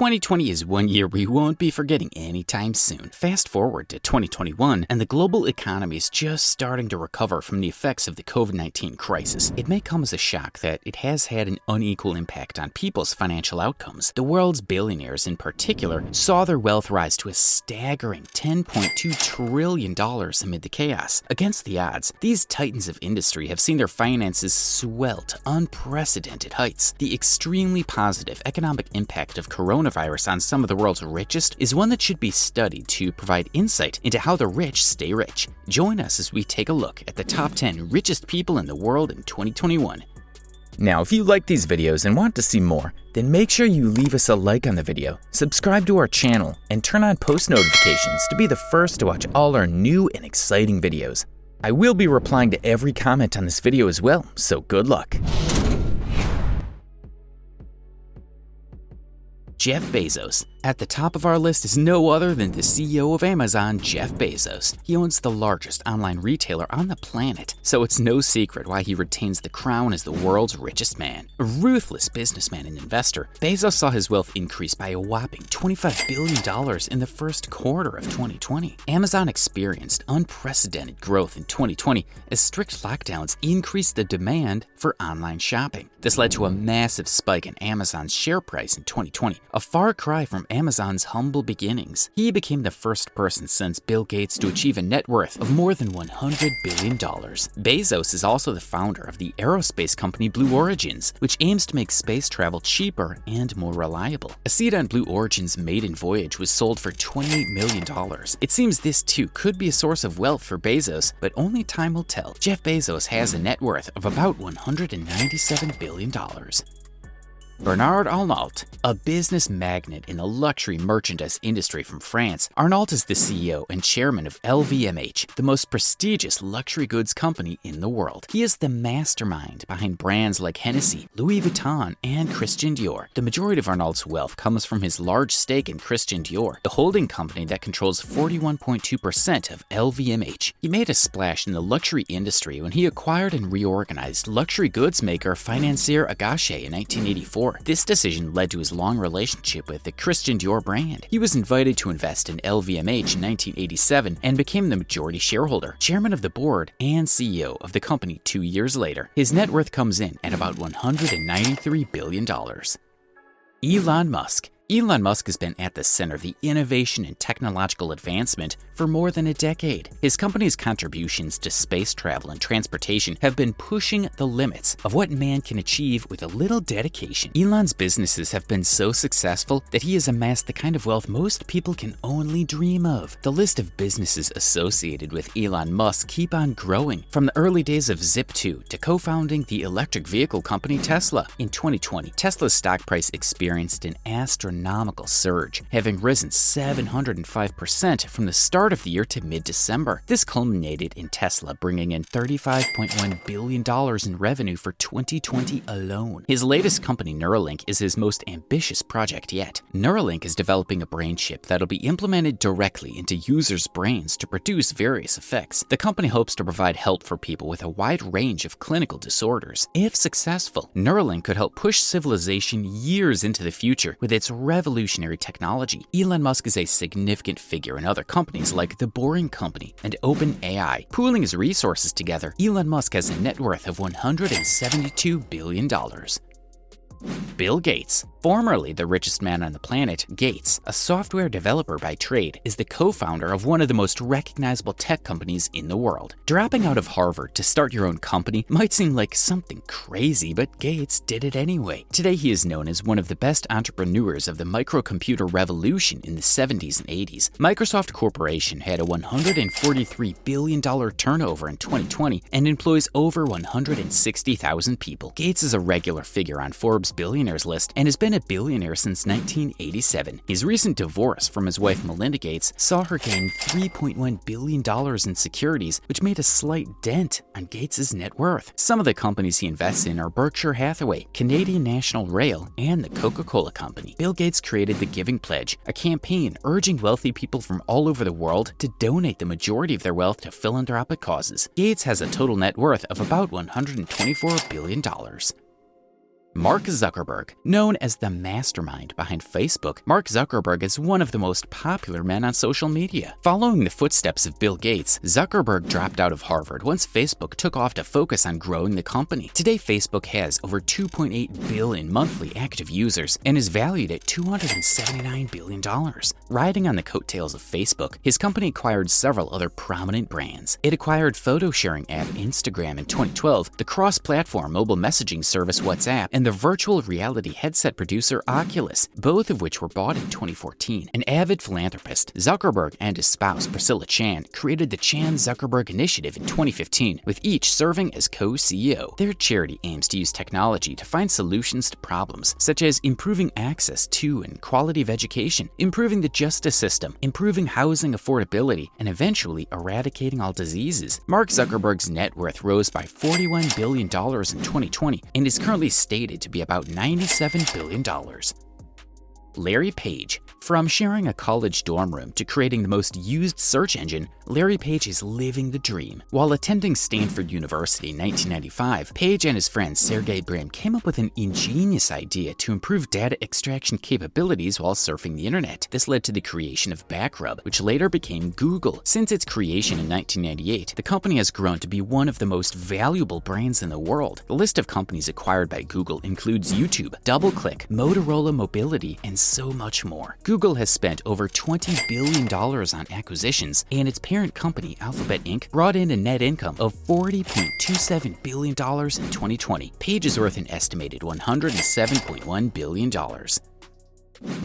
2020 is one year we won't be forgetting anytime soon. Fast forward to 2021, and the global economy is just starting to recover from the effects of the COVID-19 crisis. It may come as a shock that it has had an unequal impact on people's financial outcomes. The world's billionaires in particular saw their wealth rise to a staggering $10.2 trillion amid the chaos. Against the odds, these titans of industry have seen their finances swell to unprecedented heights. The extremely positive economic impact of coronavirus on some of the world's richest is one that should be studied to provide insight into how the rich stay rich. Join us as we take a look at the top 10 richest people in the world in 2021. Now, if you like these videos and want to see more, then make sure you leave us a like on the video, subscribe to our channel, and turn on post notifications to be the first to watch all our new and exciting videos. I will be replying to every comment on this video as well, so good luck. Jeff Bezos. At the top of our list is no other than the CEO of Amazon, Jeff Bezos. He owns the largest online retailer on the planet, so it's no secret why he retains the crown as the world's richest man. A ruthless businessman and investor, Bezos saw his wealth increase by a whopping $25 billion in the first quarter of 2020. Amazon experienced unprecedented growth in 2020 as strict lockdowns increased the demand for online shopping. This led to a massive spike in Amazon's share price in 2020, a far cry from Amazon's humble beginnings. He became the first person since Bill Gates to achieve a net worth of more than $100 billion. Bezos is also the founder of the aerospace company Blue Origins, which aims to make space travel cheaper and more reliable. A seat on Blue Origin's maiden voyage was sold for $28 million. It seems this too could be a source of wealth for Bezos, but only time will tell. Jeff Bezos has a net worth of about $197 billion. Bernard Arnault, a business magnate in the luxury merchandise industry from France. Arnault is the CEO and chairman of LVMH, the most prestigious luxury goods company in the world. He is the mastermind behind brands like Hennessy, Louis Vuitton, and Christian Dior. The majority of Arnault's wealth comes from his large stake in Christian Dior, the holding company that controls 41.2% of LVMH. He made a splash in the luxury industry when he acquired and reorganized luxury goods maker Financière Agaché in 1984. This decision led to his long relationship with the Christian Dior brand. He was invited to invest in LVMH in 1987 and became the majority shareholder, chairman of the board, and CEO of the company 2 years later. His net worth comes in at about $193 billion. Elon Musk. Elon Musk has been at the center of the innovation and technological advancement for more than a decade. His company's contributions to space travel and transportation have been pushing the limits of what man can achieve with a little dedication. Elon's businesses have been so successful that he has amassed the kind of wealth most people can only dream of. The list of businesses associated with Elon Musk keep on growing, from the early days of Zip2 to co-founding the electric vehicle company Tesla. In 2020, Tesla's stock price experienced an astronomical surge, having risen 705% from the start of the year to mid-December. This culminated in Tesla bringing in $35.1 billion in revenue for 2020 alone. His latest company, Neuralink, is his most ambitious project yet. Neuralink is developing a brain chip that'll be implemented directly into users' brains to produce various effects. The company hopes to provide help for people with a wide range of clinical disorders. If successful, Neuralink could help push civilization years into the future with its revolutionary technology. Elon Musk is a significant figure in other companies like The Boring Company and OpenAI. Pooling his resources together, Elon Musk has a net worth of $172 billion. Bill Gates. Formerly the richest man on the planet, Gates, a software developer by trade, is the co-founder of one of the most recognizable tech companies in the world. Dropping out of Harvard to start your own company might seem like something crazy, but Gates did it anyway. Today he is known as one of the best entrepreneurs of the microcomputer revolution in the 70s and 80s. Microsoft Corporation had a $143 billion turnover in 2020 and employs over 160,000 people. Gates is a regular figure on Forbes' billionaires list and has been a billionaire since 1987. His recent divorce from his wife Melinda Gates saw her gain $3.1 billion in securities, which made a slight dent on Gates' net worth. Some of the companies he invests in are Berkshire Hathaway, Canadian National Rail, and the Coca-Cola Company. Bill Gates created the Giving Pledge, a campaign urging wealthy people from all over the world to donate the majority of their wealth to philanthropic causes. Gates has a total net worth of about $124 billion. Mark Zuckerberg. Known as the mastermind behind Facebook, Mark Zuckerberg is one of the most popular men on social media. Following the footsteps of Bill Gates, Zuckerberg dropped out of Harvard once Facebook took off to focus on growing the company. Today, Facebook has over 2.8 billion monthly active users and is valued at $279 billion. Riding on the coattails of Facebook, his company acquired several other prominent brands. It acquired photo-sharing app Instagram in 2012, the cross-platform mobile messaging service WhatsApp, and the virtual reality headset producer Oculus, both of which were bought in 2014. An avid philanthropist, Zuckerberg and his spouse Priscilla Chan created the Chan-Zuckerberg Initiative in 2015, with each serving as co-CEO. Their charity aims to use technology to find solutions to problems such as improving access to and quality of education, improving the justice system, improving housing affordability, and eventually eradicating all diseases. Mark Zuckerberg's net worth rose by $41 billion in 2020 and is currently stated to be about $97 billion. Larry Page. From sharing a college dorm room to creating the most used search engine, Larry Page is living the dream. While attending Stanford University in 1995, Page and his friend Sergey Brin came up with an ingenious idea to improve data extraction capabilities while surfing the internet. This led to the creation of Backrub, which later became Google. Since its creation in 1998, the company has grown to be one of the most valuable brands in the world. The list of companies acquired by Google includes YouTube, DoubleClick, Motorola Mobility, and so much more. Google has spent over $20 billion on acquisitions, and its parent company, Alphabet Inc., brought in a net income of $40.27 billion in 2020. Page is worth an estimated $107.1 billion.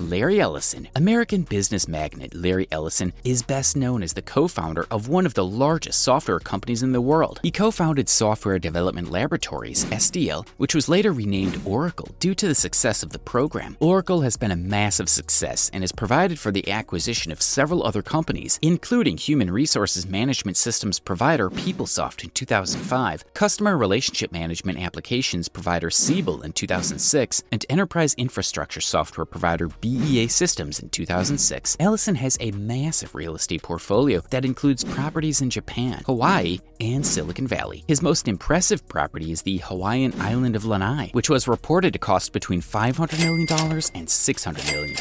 Larry Ellison. American business magnate Larry Ellison is best known as the co-founder of one of the largest software companies in the world. He co-founded Software Development Laboratories, SDL, which was later renamed Oracle due to the success of the program. Oracle has been a massive success and has provided for the acquisition of several other companies, including human resources management systems provider PeopleSoft in 2005, customer relationship management applications provider Siebel in 2006, and enterprise infrastructure software provider BEA Systems in 2006. Ellison has a massive real estate portfolio that includes properties in Japan, Hawaii, and Silicon Valley. His most impressive property is the Hawaiian island of Lanai, which was reported to cost between $500 million and $600 million.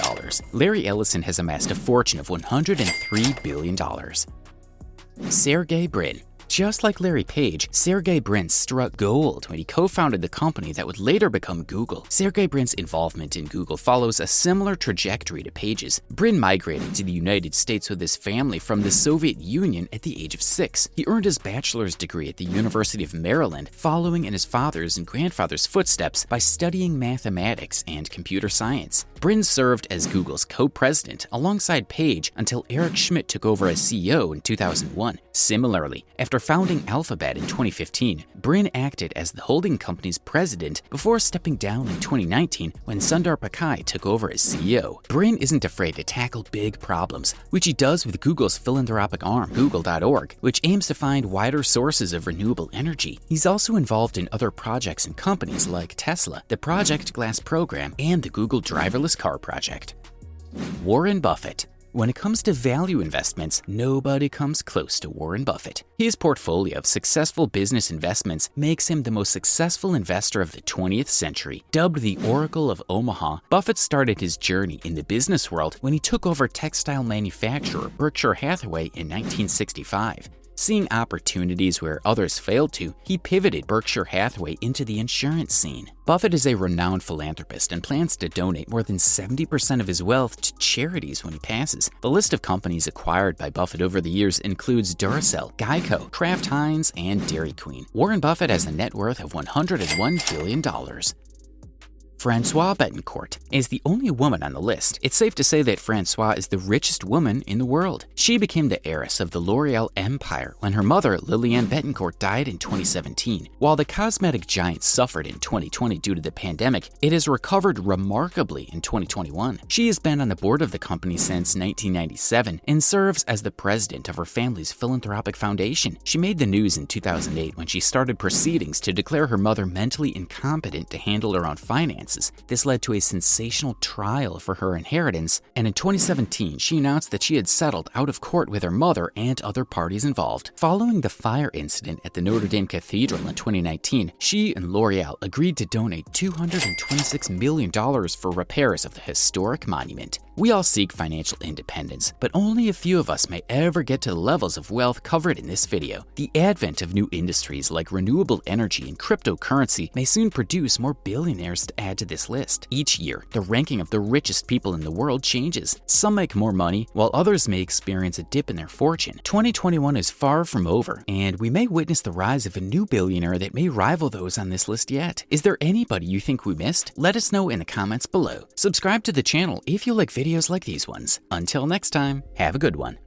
Larry Ellison has amassed a fortune of $103 billion. Sergey Brin. Just like Larry Page, Sergey Brin struck gold when he co-founded the company that would later become Google. Sergey Brin's involvement in Google follows a similar trajectory to Page's. Brin migrated to the United States with his family from the Soviet Union at the age of 6. He earned his bachelor's degree at the University of Maryland, following in his father's and grandfather's footsteps by studying mathematics and computer science. Brin served as Google's co-president alongside Page until Eric Schmidt took over as CEO in 2001. Similarly, after founding Alphabet in 2015, Brin acted as the holding company's president before stepping down in 2019 when Sundar Pichai took over as CEO. Brin isn't afraid to tackle big problems, which he does with Google's philanthropic arm, Google.org, which aims to find wider sources of renewable energy. He's also involved in other projects and companies like Tesla, the Project Glass program, and the Google driverless car project. Warren Buffett. When it comes to value investments, nobody comes close to Warren Buffett. His portfolio of successful business investments makes him the most successful investor of the 20th century. Dubbed the Oracle of Omaha, Buffett started his journey in the business world when he took over textile manufacturer Berkshire Hathaway in 1965. Seeing opportunities where others failed to, he pivoted Berkshire Hathaway into the insurance scene. Buffett is a renowned philanthropist and plans to donate more than 70% of his wealth to charities when he passes. The list of companies acquired by Buffett over the years includes Duracell, Geico, Kraft Heinz, and Dairy Queen. Warren Buffett has a net worth of $101 billion. Françoise Bettencourt is the only woman on the list. It's safe to say that Françoise is the richest woman in the world. She became the heiress of the L'Oreal empire when her mother, Lillian Bettencourt, died in 2017. While the cosmetic giant suffered in 2020 due to the pandemic, it has recovered remarkably in 2021. She has been on the board of the company since 1997 and serves as the president of her family's philanthropic foundation. She made the news in 2008 when she started proceedings to declare her mother mentally incompetent to handle her own finances. finances. This led to a sensational trial for her inheritance, and in 2017, she announced that she had settled out of court with her mother and other parties involved. Following the fire incident at the Notre Dame Cathedral in 2019, she and L'Oreal agreed to donate $226 million for repairs of the historic monument. We all seek financial independence, but only a few of us may ever get to the levels of wealth covered in this video. The advent of new industries like renewable energy and cryptocurrency may soon produce more billionaires to add to this list. Each year, the ranking of the richest people in the world changes. Some make more money, while others may experience a dip in their fortune. 2021 is far from over, and we may witness the rise of a new billionaire that may rival those on this list yet. Is there anybody you think we missed? Let us know in the comments below. Subscribe to the channel if you like videos like these ones. Until next time, have a good one.